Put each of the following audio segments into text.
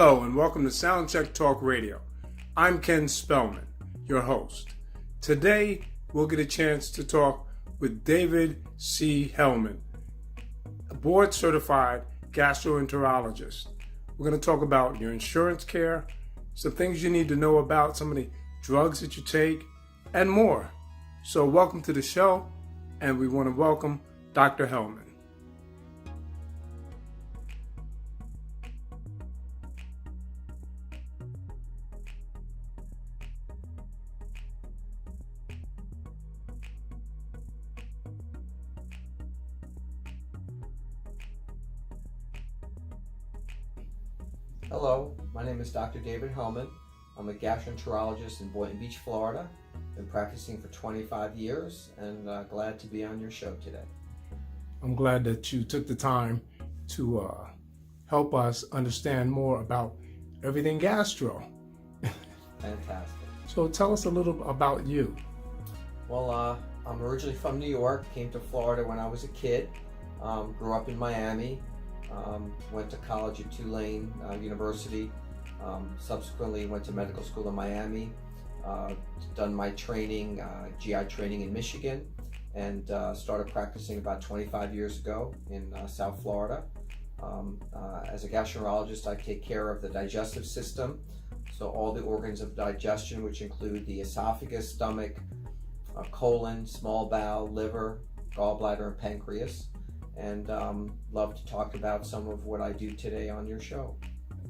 Hello and welcome to Soundcheck Talk Radio. I'm Ken Spellman, your host. Today we'll get a chance to talk with David C. Hellman, a board-certified gastroenterologist. We're going to talk about your insurance care, some things you need to know about some of the drugs that you take, and more. So welcome to the show, and we want to welcome Dr. Hellman. Hello, my name is Dr. David Hellman. I'm a gastroenterologist in Boynton Beach, Florida. Been practicing for 25 years and glad to be on your show today. I'm glad that you took the time to help us understand more about everything gastro. Fantastic. So tell us a little about you. Well, I'm originally from New York, came to Florida when I was a kid, grew up in Miami, went to college at Tulane University, subsequently went to medical school in Miami, done my training, GI training in Michigan, and started practicing about 25 years ago in South Florida. As a gastroenterologist, I take care of the digestive system, so all the organs of digestion, which include the esophagus, stomach, colon, small bowel, liver, gallbladder, and pancreas. And love to talk about some of what I do today on your show.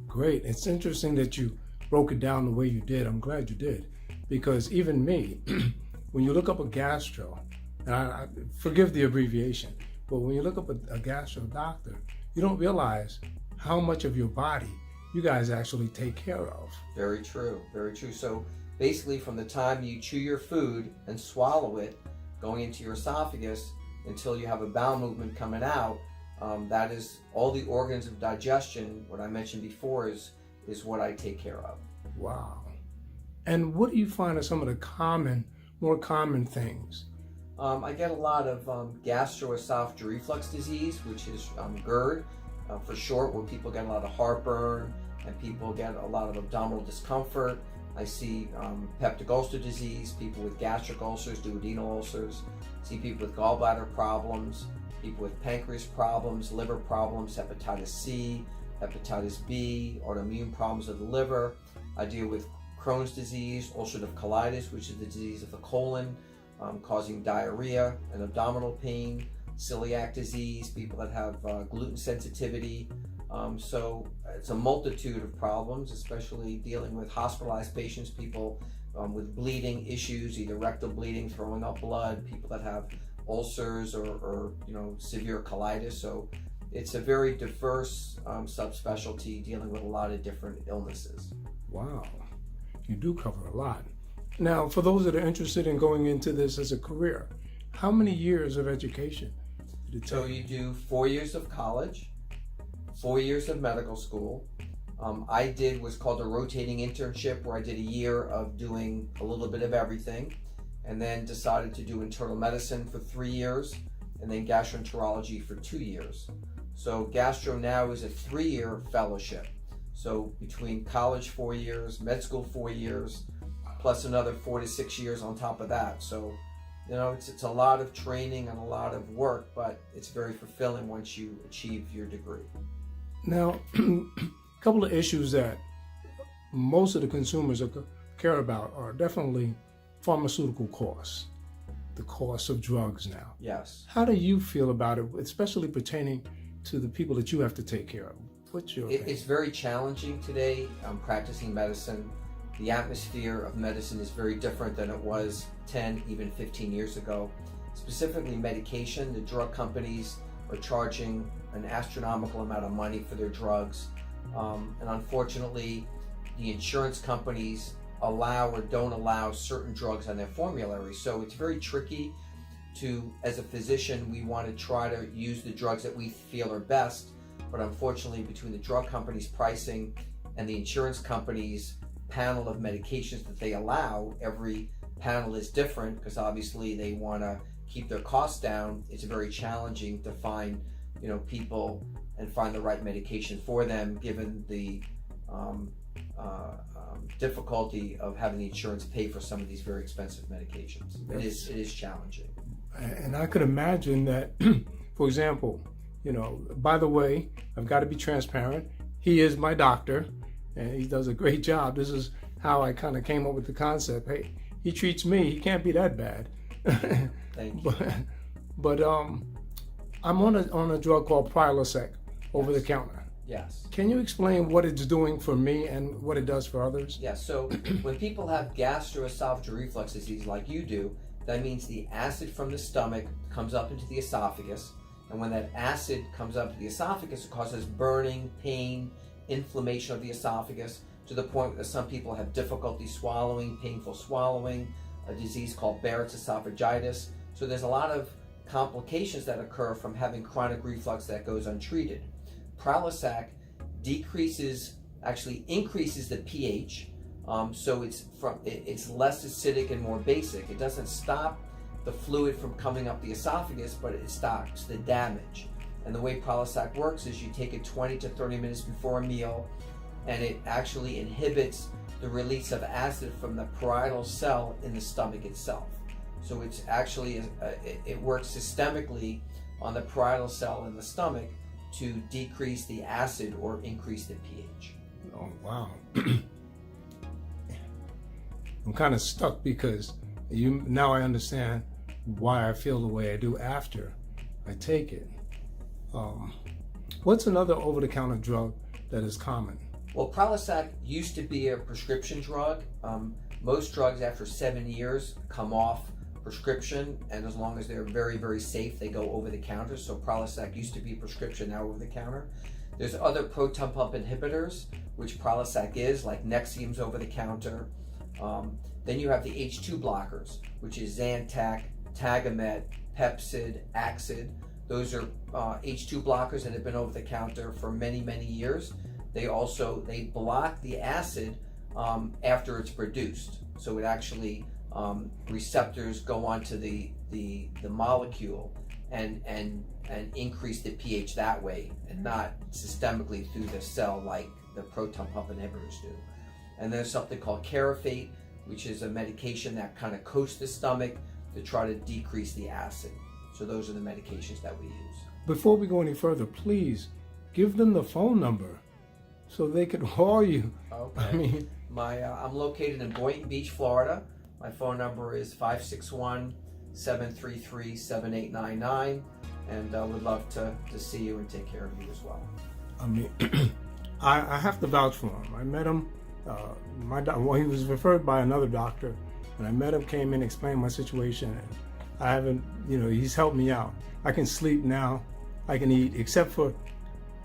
Great. It's interesting that you broke it down the way you did. I'm glad you did, because even me, when you look up a gastro, and I forgive the abbreviation, but when you look up a gastro doctor, you don't realize how much of your body you guys actually take care of. Very true, very true. So basically from the time you chew your food and swallow it, going into your esophagus, until you have a bowel movement coming out, that is all the organs of digestion. What I mentioned before is what I take care of. Wow. And what do you find are some of the more common things? I get a lot of gastroesophageal reflux disease, which is GERD for short, where people get a lot of heartburn and people get a lot of abdominal discomfort. I see peptic ulcer disease, people with gastric ulcers, duodenal ulcers. See people with gallbladder problems, people with pancreas problems, liver problems, hepatitis C, hepatitis B, autoimmune problems of the liver. I deal with Crohn's disease, ulcerative colitis, which is the disease of the colon, causing diarrhea and abdominal pain, celiac disease, people that have gluten sensitivity. So it's a multitude of problems, especially dealing with hospitalized patients, people with bleeding issues, either rectal bleeding, throwing up blood, people that have ulcers or severe colitis. So it's a very diverse subspecialty dealing with a lot of different illnesses. Wow, you do cover a lot. Now, for those that are interested in going into this as a career, how many years of education did it take? So you do 4 years of college, 4 years of medical school. I did what's called a rotating internship, where I did a year of doing a little bit of everything, and then decided to do internal medicine for 3 years, and then gastroenterology for 2 years. So gastro now is a 3-year fellowship. So between college 4 years, med school 4 years, plus another 4 to 6 years on top of that. So it's a lot of training and a lot of work, but it's very fulfilling once you achieve your degree. Now, a couple of issues that most of the consumers care about are definitely pharmaceutical costs, the cost of drugs now. Yes. How do you feel about it, especially pertaining to the people that you have to take care of? What's your opinion? It's very challenging today practicing medicine. The atmosphere of medicine is very different than it was 10, even 15 years ago. Specifically medication, the drug companies are charging an astronomical amount of money for their drugs. And unfortunately, the insurance companies allow or don't allow certain drugs on their formulary. So it's very tricky to, as a physician, we want to try to use the drugs that we feel are best. But unfortunately, between the drug companies' pricing and the insurance companies' panel of medications that they allow, every panel is different because obviously they want to keep their costs down. It's very challenging to find, people and find the right medication for them, given the difficulty of having the insurance pay for some of these very expensive medications. It is challenging. And I could imagine that, for example, by the way, I've got to be transparent. He is my doctor, and he does a great job. This is how I kind of came up with the concept. Hey, he treats me. He can't be that bad. Thank you. But I'm on a drug called Prilosec, over the counter. Yes. Can you explain what it's doing for me and what it does for others? Yes. So when people have gastroesophageal reflux disease like you do, that means the acid from the stomach comes up into the esophagus. And when that acid comes up to the esophagus, it causes burning, pain, inflammation of the esophagus, to the point that some people have difficulty swallowing, painful swallowing, a disease called Barrett's esophagitis. So there's a lot of complications that occur from having chronic reflux that goes untreated. Prilosec actually increases the pH, so it's less acidic and more basic. It doesn't stop the fluid from coming up the esophagus, but it stops the damage. And the way Prilosec works is you take it 20 to 30 minutes before a meal, and it actually inhibits the release of acid from the parietal cell in the stomach itself. So it's actually it works systemically on the parietal cell in the stomach to decrease the acid or increase the pH. Oh, wow. I'm kind of stuck because now I understand why I feel the way I do after I take it. What's another over-the-counter drug that is common? Well, Prilosec used to be a prescription drug. Most drugs after 7 years come off prescription, and as long as they're very, very safe, they go over the counter. So Prilosec used to be prescription, now over the counter. There's other proton pump inhibitors, which Prilosec is, like Nexium's over the counter. Then you have the H2 blockers, which is Zantac, Tagamet, Pepcid, Axid. Those are H2 blockers that have been over the counter for many, many years. They block the acid after it's produced. So it actually receptors go onto the molecule and increase the pH that way, and not systemically through the cell like the proton pump inhibitors do. And there's something called Carafate, which is a medication that kind of coats the stomach to try to decrease the acid. So those are the medications that we use. Before we go any further, please give them the phone number so they could call you. Okay. I'm located in Boynton Beach, Florida. My phone number is 561-733-7899, and I would love to see you and take care of you as well. I have to vouch for him. I met him. He was referred by another doctor, and I met him, came in, explained my situation, and I haven't, he's helped me out. I can sleep now. I can eat, except for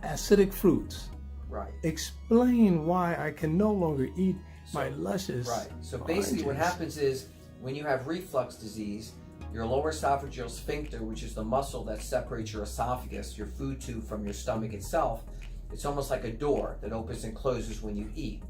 acidic fruits. Right. Explain why I can no longer eat my luscious. Right. So basically what happens is when you have reflux disease, your lower esophageal sphincter, which is the muscle that separates your esophagus, your food tube, from your stomach itself, it's almost like a door that opens and closes when you eat.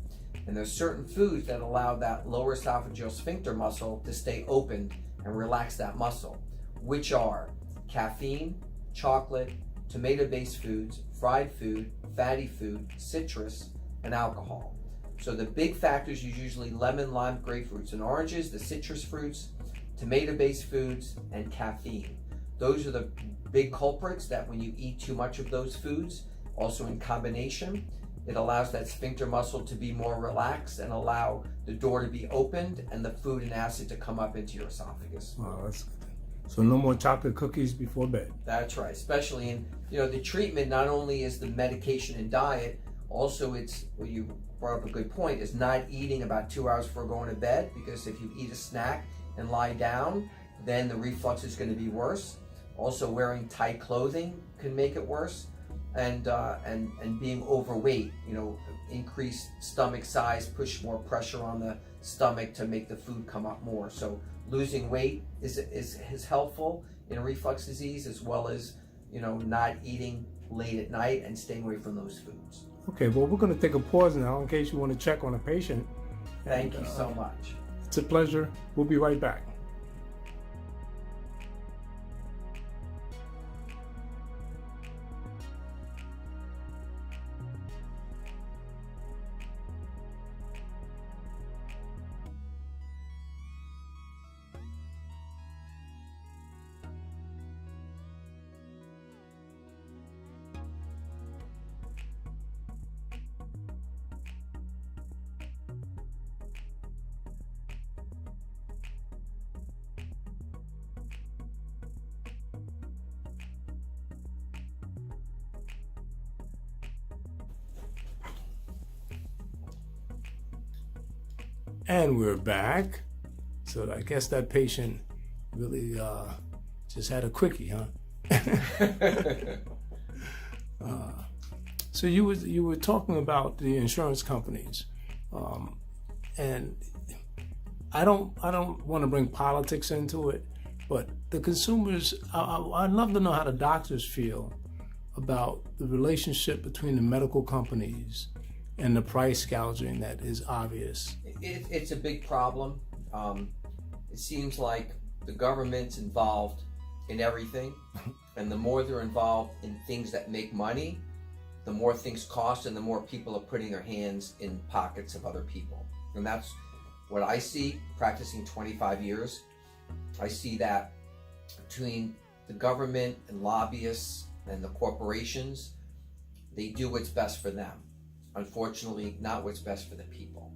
And there's certain foods that allow that lower esophageal sphincter muscle to stay open and relax that muscle, which are caffeine, chocolate, tomato-based foods, fried food, fatty food, citrus, and alcohol. So the big factors are usually lemon, lime, grapefruits, and oranges, the citrus fruits, tomato-based foods, and caffeine. Those are the big culprits that when you eat too much of those foods, also in combination, it allows that sphincter muscle to be more relaxed and allow the door to be opened and the food and acid to come up into your esophagus. Wow, that's good. So no more chocolate cookies before bed. That's right, especially in, the treatment not only is the medication and diet, also it's, well, you brought up a good point, is not eating about 2 hours before going to bed, because if you eat a snack and lie down, then the reflux is going to be worse. Also wearing tight clothing can make it worse. And being overweight, increased stomach size, push more pressure on the stomach to make the food come up more. So losing weight is helpful in reflux disease, as well as not eating late at night and staying away from those foods. Okay, well, we're going to take a pause now in case you want to check on a patient. Thank you so much. It's a pleasure. We'll be right back. And we're back. So I guess that patient really just had a quickie, huh? So you were talking about the insurance companies, and I don't want to bring politics into it, but the consumers. I'd love to know how the doctors feel about the relationship between the medical companies and the price gouging that is obvious. It's a big problem. It seems like the government's involved in everything, and the more they're involved in things that make money, the more things cost and the more people are putting their hands in pockets of other people. And that's what I see practicing 25 years. I see that between the government and lobbyists and the corporations, they do what's best for them. Unfortunately, not what's best for the people.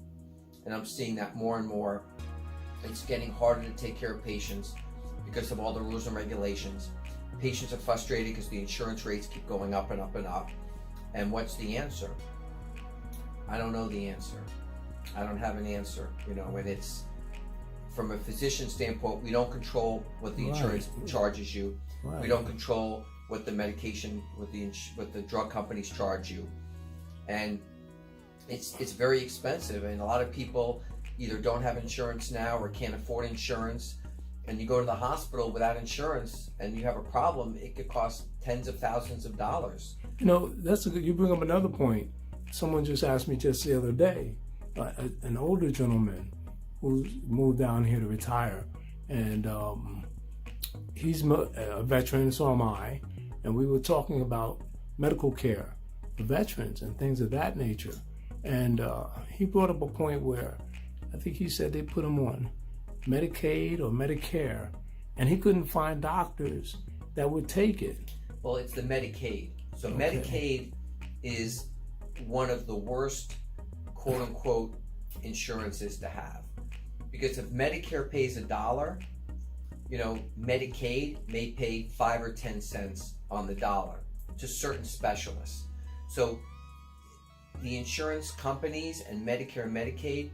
And I'm seeing that more and more. It's getting harder to take care of patients because of all the rules and regulations. Patients are frustrated because the insurance rates keep going up and up and up. And what's the answer? I don't know the answer. I don't have an answer, and it's from a physician standpoint, we don't control what the insurance charges you. Right. We don't control what the medication, what the drug companies charge you. And it's very expensive, and a lot of people either don't have insurance now or can't afford insurance. And you go to the hospital without insurance and you have a problem, it could cost tens of thousands of dollars. You bring up another point. Someone just asked me just the other day, an older gentleman who moved down here to retire, and he's a veteran, so am I, and we were talking about medical care for veterans and things of that nature. And he brought up a point where I think he said they put him on Medicaid or Medicare, and he couldn't find doctors that would take it. Well, it's the Medicaid. So Okay. Medicaid is one of the worst, quote unquote, insurances to have. Because if Medicare pays $1, Medicaid may pay 5 or 10 cents on the dollar to certain specialists. So the insurance companies and Medicare and Medicaid,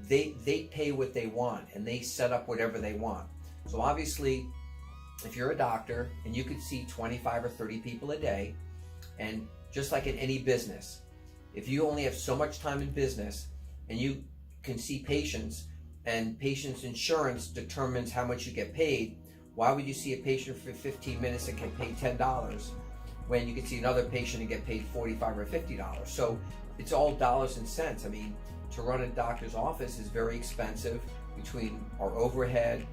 they pay what they want and they set up whatever they want. So obviously, if you're a doctor and you could see 25 or 30 people a day, and just like in any business, if you only have so much time in business and you can see patients and patients' insurance determines how much you get paid, why would you see a patient for 15 minutes and get paid $10 when you can see another patient and get paid $45 or $50? So it's all dollars and cents. I mean, to run a doctor's office is very expensive between our overhead,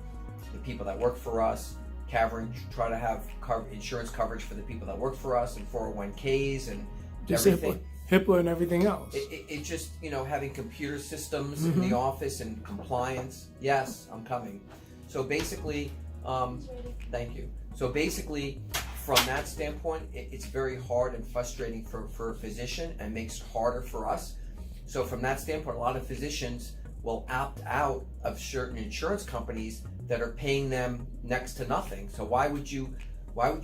the people that work for us, try to have insurance coverage for the people that work for us, and 401ks and Just everything. HIPAA and everything else. It just, having computer systems in the office and compliance. Yes, I'm coming. So basically, thank you. So basically, from that standpoint, it's very hard and frustrating for a physician and makes it harder for us. So from that standpoint, a lot of physicians will opt out of certain insurance companies that are paying them next to nothing. So why would you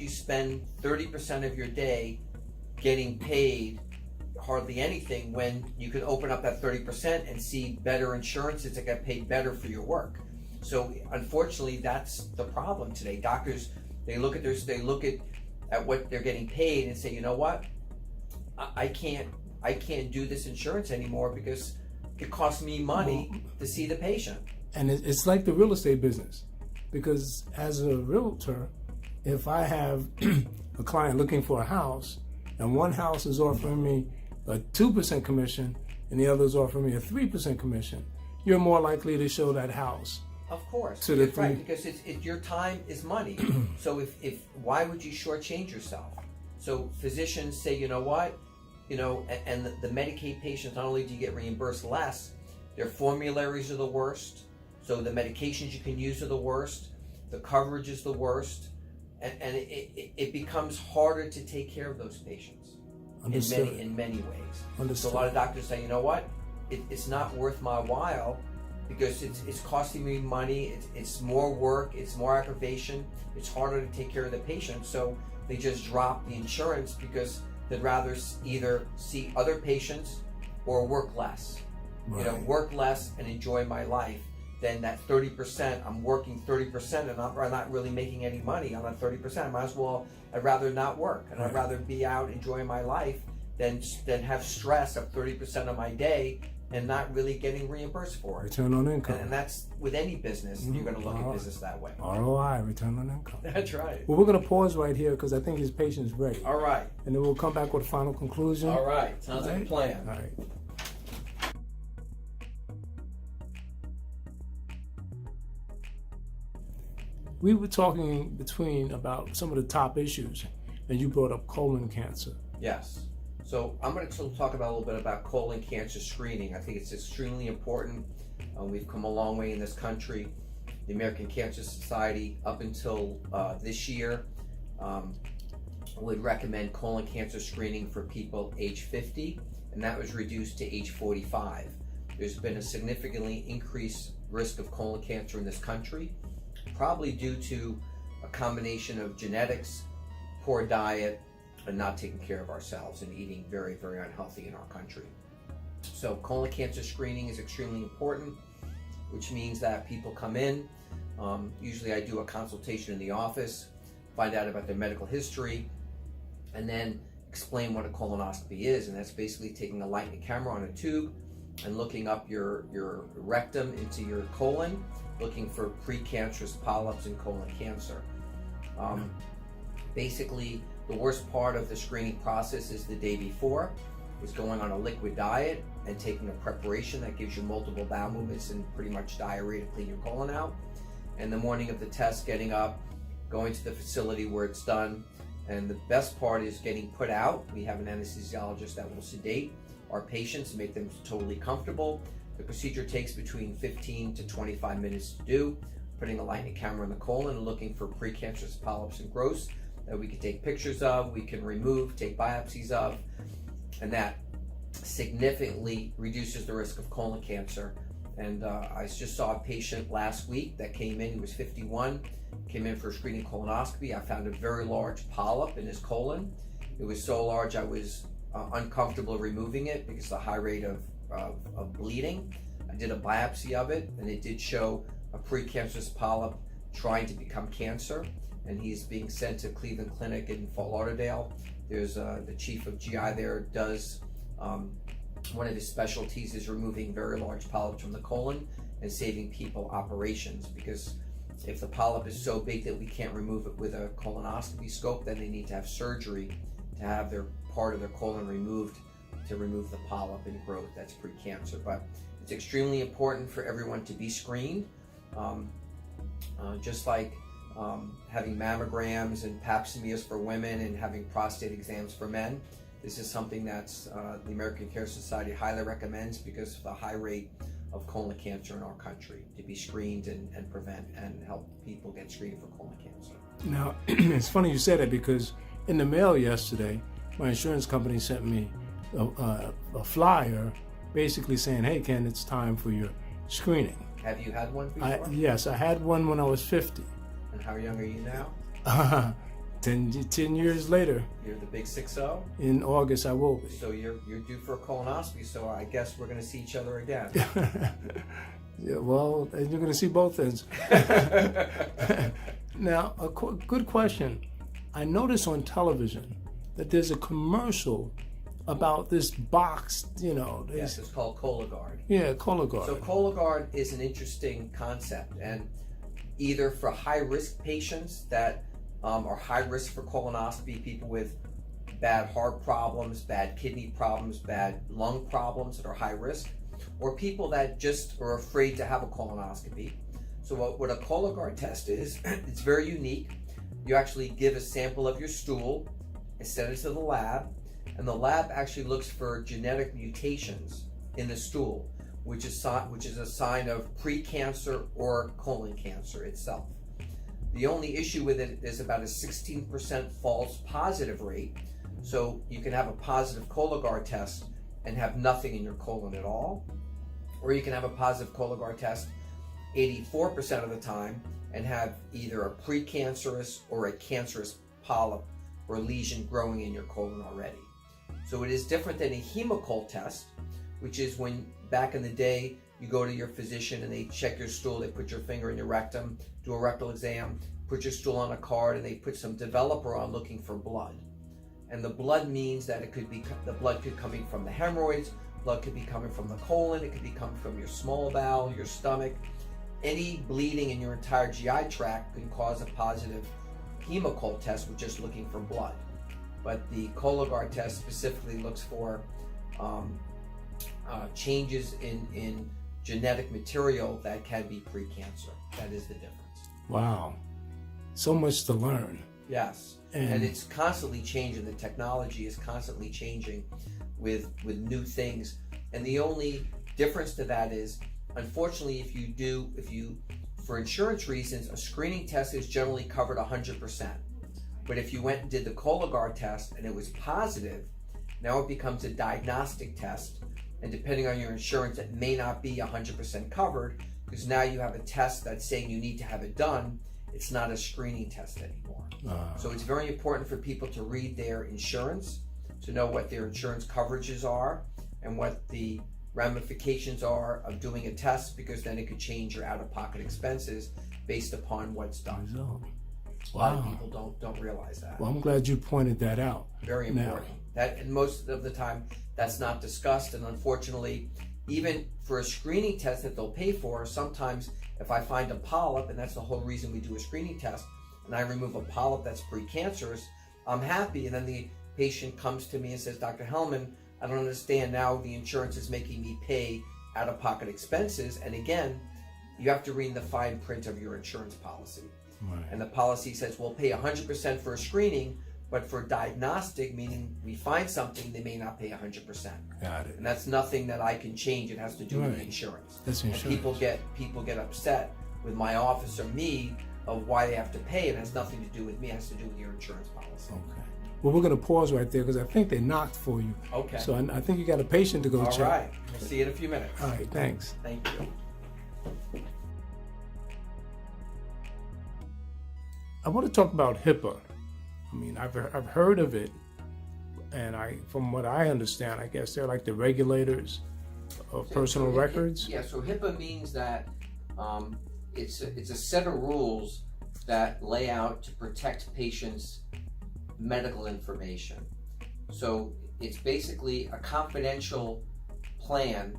spend 30% of your day getting paid hardly anything when you could open up that 30% and see better insurances that get paid better for your work? So unfortunately, that's the problem today. Doctors, they look at what they're getting paid and say, you know what, I can't do this insurance anymore because it costs me money to see the patient. And it's like the real estate business, because as a realtor, if I have a client looking for a house and one house is offering me a 2% commission and the other is offering me a 3% commission, you're more likely to show that house. Of course, To the right, because your time is money. So if why would you shortchange yourself? So physicians say, you know what, and the Medicaid patients, not only do you get reimbursed less, their formularies are the worst. So the medications you can use are the worst. The coverage is the worst, and it becomes harder to take care of those patients in many ways. Understood. So a lot of doctors say, you know what, it's not worth my while because it's costing me money. It's more work. It's more aggravation. It's harder to take care of the patient. So they just drop the insurance because they'd rather either see other patients or work less. work less and enjoy my life than that 30%. I'm working 30% and I'm not really making any money on that 30%. I'd rather not work, and I'd rather be out enjoying my life than have stress of 30% of my day and not really getting reimbursed for it. Return on income. And that's with any business. You're going to look at business that way. ROI, return on income. That's right. Well, we're going to pause right here because I think his patient's ready. All right. And then we'll come back with a final conclusion. All right. Sounds like a plan. All right. We were talking between about some of the top issues, and you brought up colon cancer. Yes. So I'm going to talk about a little bit about colon cancer screening. I think it's extremely important. We've come a long way in this country. The American Cancer Society, up until this year, would recommend colon cancer screening for people age 50, and that was reduced to age 45. There's been a significantly increased risk of colon cancer in this country, probably due to a combination of genetics, poor diet, and not taking care of ourselves and eating very, very unhealthy in our country. So colon cancer screening is extremely important, which means that people come in. Usually I do a consultation in the office, find out about their medical history, and then explain what a colonoscopy is. And that's basically taking a light and camera on a tube and looking up your rectum into your colon, looking for precancerous polyps and colon cancer. Basically, the worst part of the screening process is the day before, is going on a liquid diet and taking a preparation that gives you multiple bowel movements and pretty much diarrhea to clean your colon out. And the morning of the test, getting up, going to the facility where it's done. And the best part is getting put out. We have an anesthesiologist that will sedate our patients and make them totally comfortable. The procedure takes between 15 to 25 minutes to do, putting a light and camera in the colon and looking for precancerous polyps and growths that we can take pictures of, we can remove, take biopsies of, and that significantly reduces the risk of colon cancer. And I just saw a patient last week that came in, he was 51, came in for a screening colonoscopy. I found a very large polyp in his colon. It was so large I was uncomfortable removing it because of the high rate of bleeding. I did a biopsy of it, and it did show a precancerous polyp trying to become cancer, and he's being sent to Cleveland Clinic in Fort Lauderdale. There's the chief of GI there does one of his specialties is removing very large polyps from the colon and saving people operations, because if the polyp is so big that we can't remove it with a colonoscopy scope, then they need to have surgery to have their part of their colon removed to remove the polyp and growth that's precancer. But it's extremely important for everyone to be screened, just like having mammograms and pap smears for women and having prostate exams for men. This is something that's the American Cancer Society highly recommends because of the high rate of colon cancer in our country, to be screened and prevent and help people get screened for colon cancer. Now, it's funny you said that, because in the mail yesterday, my insurance company sent me a flyer basically saying, hey, Ken, it's time for your screening. Have you had one before? Yes, I had one when I was 50. And how young are you now? 10 years later. You're the big 6-0? In August, I will be. So you're due for a colonoscopy, so I guess we're going to see each other again. Yeah, well, you're going to see both ends. Now, a good question. I noticed on television that there's a commercial about this box, Yes, it's called Cologuard. Yeah, Cologuard. So Cologuard is an interesting concept, and either for high-risk patients that are high risk for colonoscopy, people with bad heart problems, bad kidney problems, bad lung problems that are high risk, or people that just are afraid to have a colonoscopy. So what a Cologuard test is, it's very unique. You actually give a sample of your stool and send it to the lab, and the lab actually looks for genetic mutations in the stool, which is a sign of precancer or colon cancer itself. The only issue with it is about a 16% false positive rate. So you can have a positive Cologuard test and have nothing in your colon at all, or you can have a positive Cologuard test 84% of the time and have either a precancerous or a cancerous polyp or lesion growing in your colon already. So it is different than a hemocol test, which is when back in the day, you go to your physician and they check your stool, they put your finger in your rectum, do a rectal exam, put your stool on a card, and they put some developer on looking for blood. And the blood means that the blood could be coming from the hemorrhoids, blood could be coming from the colon, it could be coming from your small bowel, your stomach. Any bleeding in your entire GI tract can cause a positive Hemocol test with just looking for blood. But the Cologuard test specifically looks for changes in genetic material that can be pre-cancer. That is the difference. Wow. So much to learn. Yes. And it's constantly changing. The technology is constantly changing with new things. And the only difference to that is, unfortunately, if you for insurance reasons, a screening test is generally covered 100%. But if you went and did the Cologuard test and it was positive, now it becomes a diagnostic test. And depending on your insurance, it may not be 100% covered, because now you have a test that's saying you need to have it done. It's not a screening test anymore. So it's very important for people to read their insurance, to know what their insurance coverages are and what the ramifications are of doing a test, because then it could change your out-of-pocket expenses based upon what's done. A lot of people don't realize that. Well, I'm glad you pointed that out. Very important. And most of the time, that's not discussed. And unfortunately, even for a screening test that they'll pay for, sometimes if I find a polyp, and that's the whole reason we do a screening test, and I remove a polyp that's precancerous, I'm happy. And then the patient comes to me and says, Dr. Hellman, I don't understand, now the insurance is making me pay out-of-pocket expenses. And again, you have to read the fine print of your insurance policy. Right. And the policy says we'll pay 100% for a screening, but for diagnostic, meaning we find something, they may not pay 100%. Got it. And that's nothing that I can change. It has to do with insurance. That's insurance. And people get upset with my office or me of why they have to pay. It has nothing to do with me. It has to do with your insurance policy. Okay. Well, we're going to pause right there because I think they knocked for you. Okay. So I think you got a patient to go check. All right. We'll see you in a few minutes. All right. Thanks. Thank you. I want to talk about Hippa. I mean, I've heard of it, and from what I understand, I guess they're like the regulators of personal records. So HIPAA means that it's a set of rules that lay out to protect patients' medical information. So it's basically a confidential plan,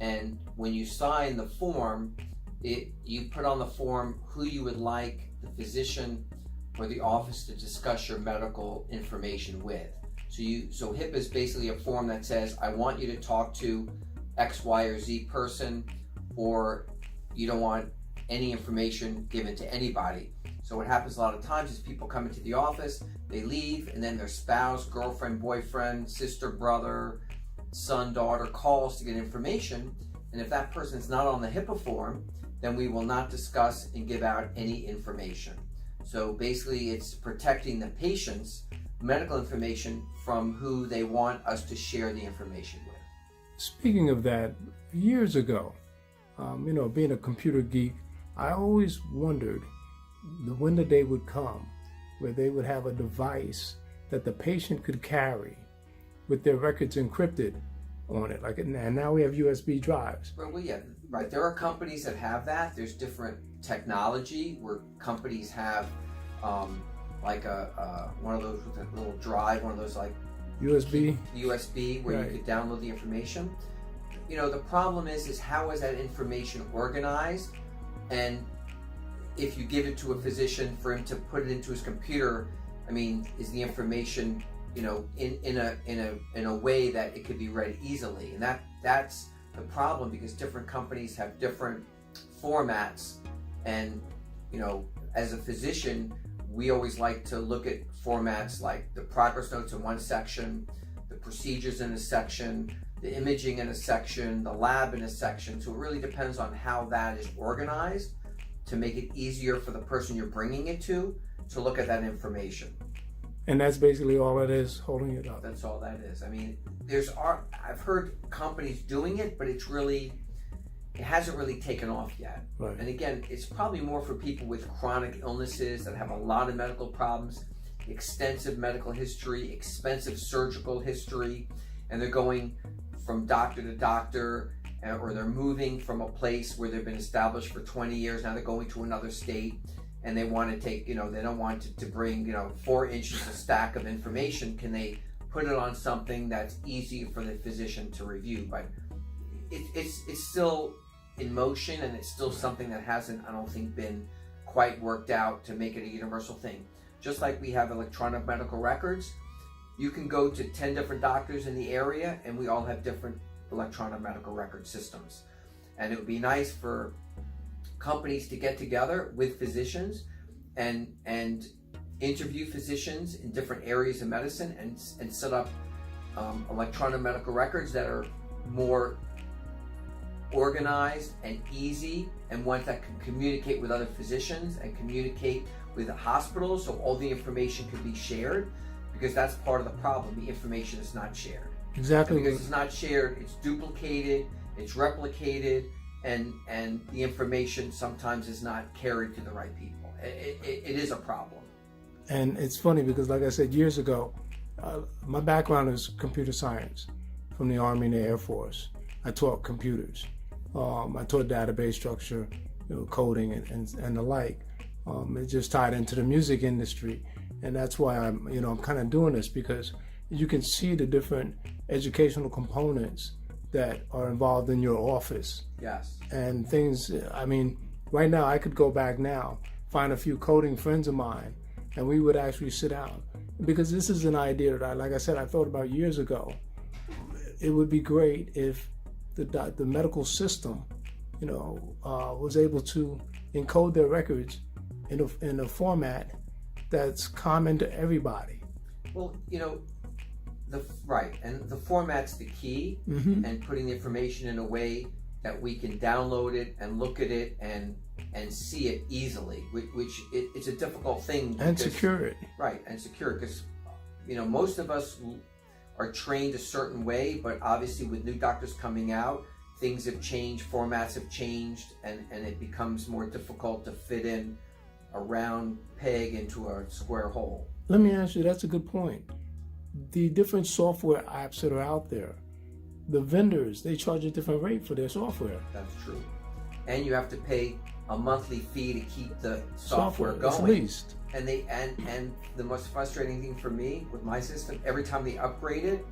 and when you sign the form, you put on the form who you would like the physician or the office to discuss your medical information with. So HIPAA is basically a form that says, I want you to talk to X, Y, or Z person, or you don't want any information given to anybody. So what happens a lot of times is people come into the office, they leave, and then their spouse, girlfriend, boyfriend, sister, brother, son, daughter calls to get information. And if that person's not on the HIPAA form, then we will not discuss and give out any information. So basically it's protecting the patient's medical information from who they want us to share the information with. Speaking of that, years ago, being a computer geek, I always wondered when the day would come where they would have a device that the patient could carry with their records encrypted on it. And now we have USB drives. Well, yeah, right. There are companies that have that. There's different technology where companies have like one of those with a little drive, one of those like USB where you could download the information. The problem is how is that information organized? And if you give it to a physician for him to put it into his computer, I mean, is the information, in a way that it could be read easily? And that's the problem, because different companies have different formats. And, as a physician, we always like to look at formats like the progress notes in one section, the procedures in a section, the imaging in a section, the lab in a section. So it really depends on how that is organized to make it easier for the person you're bringing it to look at that information. And that's basically all it is, holding it up. That's all that is. I mean, I've heard companies doing it, but it hasn't really taken off yet. Right. And again, it's probably more for people with chronic illnesses that have a lot of medical problems, extensive medical history, expensive surgical history, and they're going from doctor to doctor, or they're moving from a place where they've been established for 20 years, now they're going to another state, and they want to take, they don't want to bring, 4 inches of stack of information. Can they put it on something that's easy for the physician to review? But it's still in motion, and it's still something that hasn't, I don't think, been quite worked out to make it a universal thing. Just like we have electronic medical records, you can go to 10 different doctors in the area, and we all have different electronic medical record systems. And it would be nice for companies to get together with physicians and interview physicians in different areas of medicine and set up electronic medical records that are more organized and easy, and ones that can communicate with other physicians and communicate with the hospitals, so all the information can be shared, because that's part of the problem. The information is not shared. Exactly. And because it's not shared, it's duplicated, it's replicated, and the information sometimes is not carried to the right people. It is a problem. And it's funny because, like I said, years ago, my background is computer science from the Army and the Air Force. I taught computers. I taught database structure, coding and the like. It just tied into the music industry, and that's why I'm kind of doing this, because you can see the different educational components that are involved in your office. Yes. And things. I mean, right now I could go back now, find a few coding friends of mine, and we would actually sit down, because this is an idea that like I said, I thought about years ago. It would be great if the medical system, was able to encode their records in a format that's common to everybody. Well, and the format's the key, and putting the information in a way that we can download it and look at it and see it easily, which it's a difficult thing. And secure it. Right, and secure it, because most of us are trained a certain way, but obviously with new doctors coming out, things have changed, formats have changed, and it becomes more difficult to fit in a round peg into a square hole. Let me ask you, that's a good point. The different software apps that are out there, the vendors, they charge a different rate for their software. That's true. And you have to pay a monthly fee to keep the software going. At least. And the most frustrating thing for me with my system, every time they upgrade it,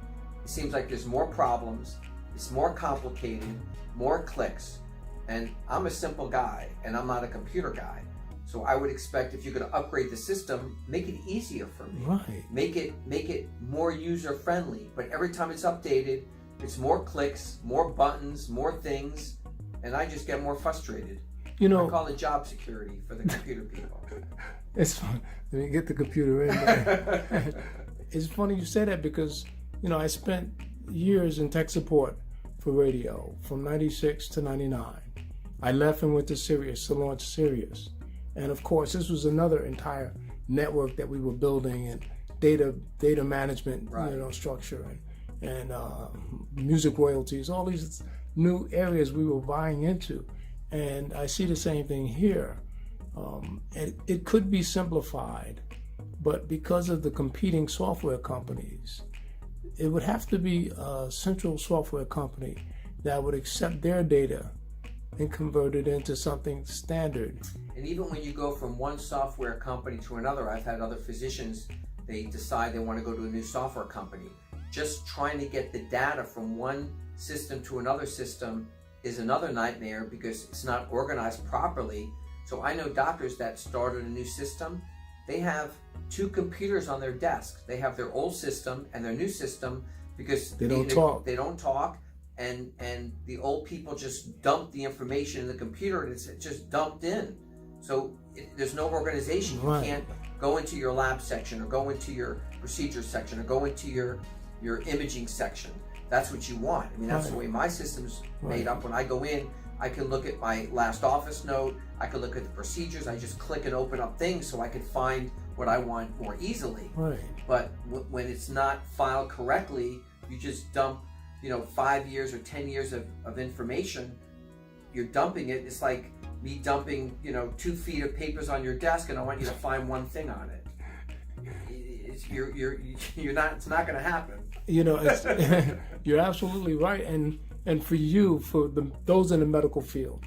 it seems like there's more problems, it's more complicated, more clicks. And I'm a simple guy, and I'm not a computer guy. So I would expect, if you're going to upgrade the system, make it easier for me. Right. Make it more user friendly. But every time it's updated, it's more clicks, more buttons, more things, and I just get more frustrated. I call it job security for the computer people. It's fun. Let me get the computer in there. It's funny you say that, because I spent years in tech support for radio from 96 to 99. I left and went to Sirius to launch Sirius. And of course, this was another entire network that we were building, and data management, structure, and music royalties, all these new areas we were buying into. And I see the same thing here. It could be simplified, but because of the competing software companies, it would have to be a central software company that would accept their data and convert it into something standard. And even when you go from one software company to another, I've had other physicians, they decide they want to go to a new software company. Just trying to get the data from one system to another system is another nightmare, because it's not organized properly. So I know doctors that started a new system, they have 2 computers on their desk. They have their old system and their new system, because they don't talk. They don't talk. And the old people just dump the information in the computer, and it's just dumped in. So there's no organization. You can't go into your lab section, or go into your procedure section, or go into your imaging section. That's what you want. I mean, that's the way my system's made up. When I go in, I can look at my last office note, I can look at the procedures, I just click and open up things so I can find what I want more easily. Right. But when it's not filed correctly, you just dump 5 years or 10 years of information. You're dumping it. It's like me dumping 2 feet of papers on your desk, and I want you to find one thing on it. You're not. It's not going to happen. You're absolutely right. And And for you, those in the medical field,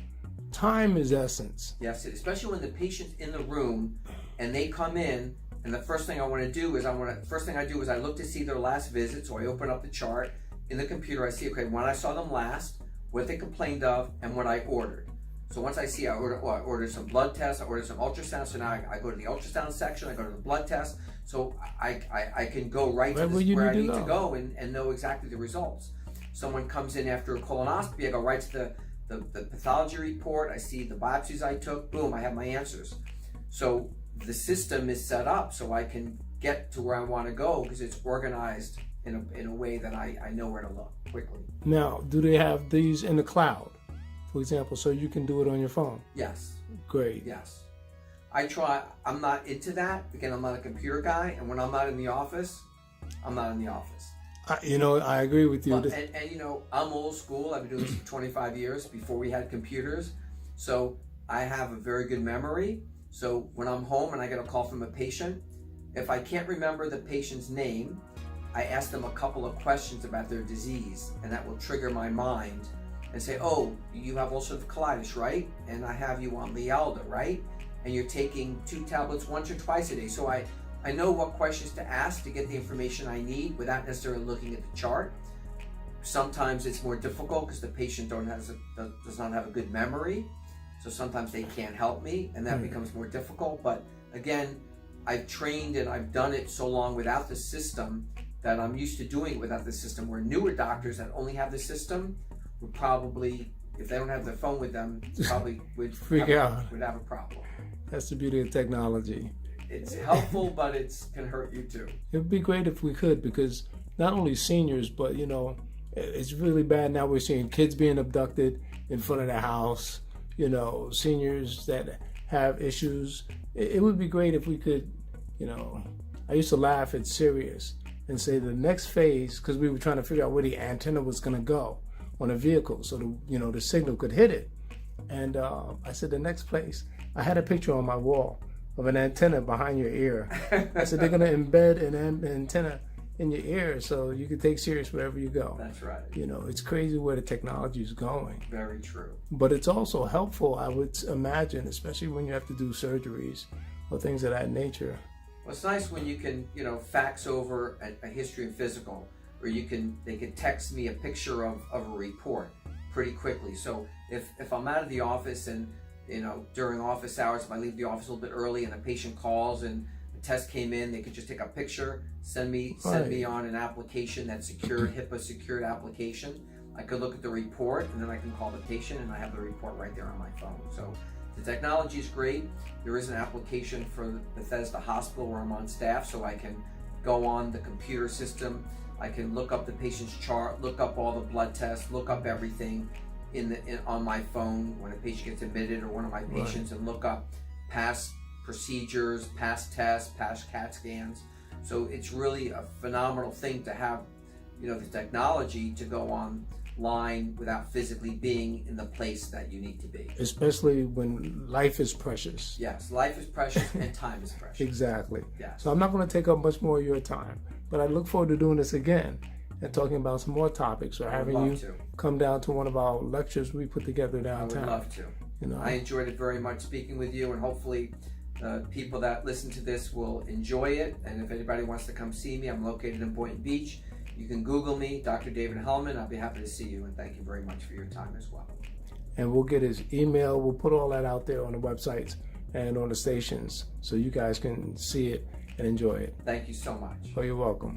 time is essence. Yes, especially when the patient's in the room and they come in, and the first thing I want to do is I look to see their last visit. So I open up the chart in the computer. I see, okay, when I saw them last, what they complained of, and what I ordered. So once I see I ordered some blood tests, I ordered some ultrasound. So now I go to the ultrasound section, I go to the blood test. So I can go right to where I need to go and know exactly the results. Someone comes in after a colonoscopy, I go right to the pathology report. I see the biopsies I took, boom, I have my answers. So the system is set up so I can get to where I want to go because it's organized in a way that I know where to look quickly. Now, do they have these in the cloud, for example, so you can do it on your phone? Yes. Great. Yes. I'm not into that. Again, I'm not a computer guy, and when I'm not in the office, I'm not in the office. I agree with you. Well, and I'm old school. I've been doing this for 25 years before we had computers. So I have a very good memory. So when I'm home and I get a call from a patient, if I can't remember the patient's name, I ask them a couple of questions about their disease, and that will trigger my mind and say, oh, you have ulcerative colitis, right? And I have you on Lialda, right? And you're taking 2 tablets once or twice a day. So I know what questions to ask to get the information I need without necessarily looking at the chart. Sometimes it's more difficult because the patient does not have a good memory. So sometimes they can't help me, and that becomes more difficult. But again, I've trained and I've done it so long without the system that I'm used to doing it without the system, where newer doctors that only have the system would probably, if they don't have their phone with them, probably would have a problem. That's the beauty of technology. It's helpful, but it can hurt you too. It would be great if we could, because not only seniors, but it's really bad now. We're seeing kids being abducted in front of the house, seniors that have issues. It would be great if we could, I used to laugh at Sirius and say the next phase, because we were trying to figure out where the antenna was going to go on a vehicle so the signal could hit it. And I said the next place, I had a picture on my wall of an antenna behind your ear. I said they're going to embed an antenna in your ear so you can take Sirius wherever you go. That's right. It's crazy where the technology is going. Very true. But it's also helpful, I would imagine, especially when you have to do surgeries or things of that nature. Well, it's nice when you can, fax over a history and physical, or they can text me a picture of a report pretty quickly. So if I'm out of the office and, during office hours, if I leave the office a little bit early and a patient calls and the test came in, they could just take a picture, send me on an application that's secured, Hippa secured application. I could look at the report, and then I can call the patient, and I have the report right there on my phone. So the technology is great. There is an application for the Bethesda Hospital where I'm on staff, so I can go on the computer system. I can look up the patient's chart, look up all the blood tests, look up everything on my phone when a patient gets admitted or one of my patients, and look up past procedures, past tests, past CAT scans. So it's really a phenomenal thing to have, the technology to go online without physically being in the place that you need to be. Especially when life is precious. Yes, life is precious and time is precious. Exactly. Yes. So I'm not going to take up much more of your time, but I look forward to doing this again and talking about some more topics, or having you come down to one of our lectures we put together downtown. I would love to. I enjoyed it very much speaking with you, and hopefully people that listen to this will enjoy it. And if anybody wants to come see me, I'm located in Boynton Beach. You can Google me, Dr. David Hellman. I'll be happy to see you, and thank you very much for your time as well. And we'll get his email. We'll put all that out there on the websites and on the stations so you guys can see it and enjoy it. Thank you so much. Oh, you're welcome.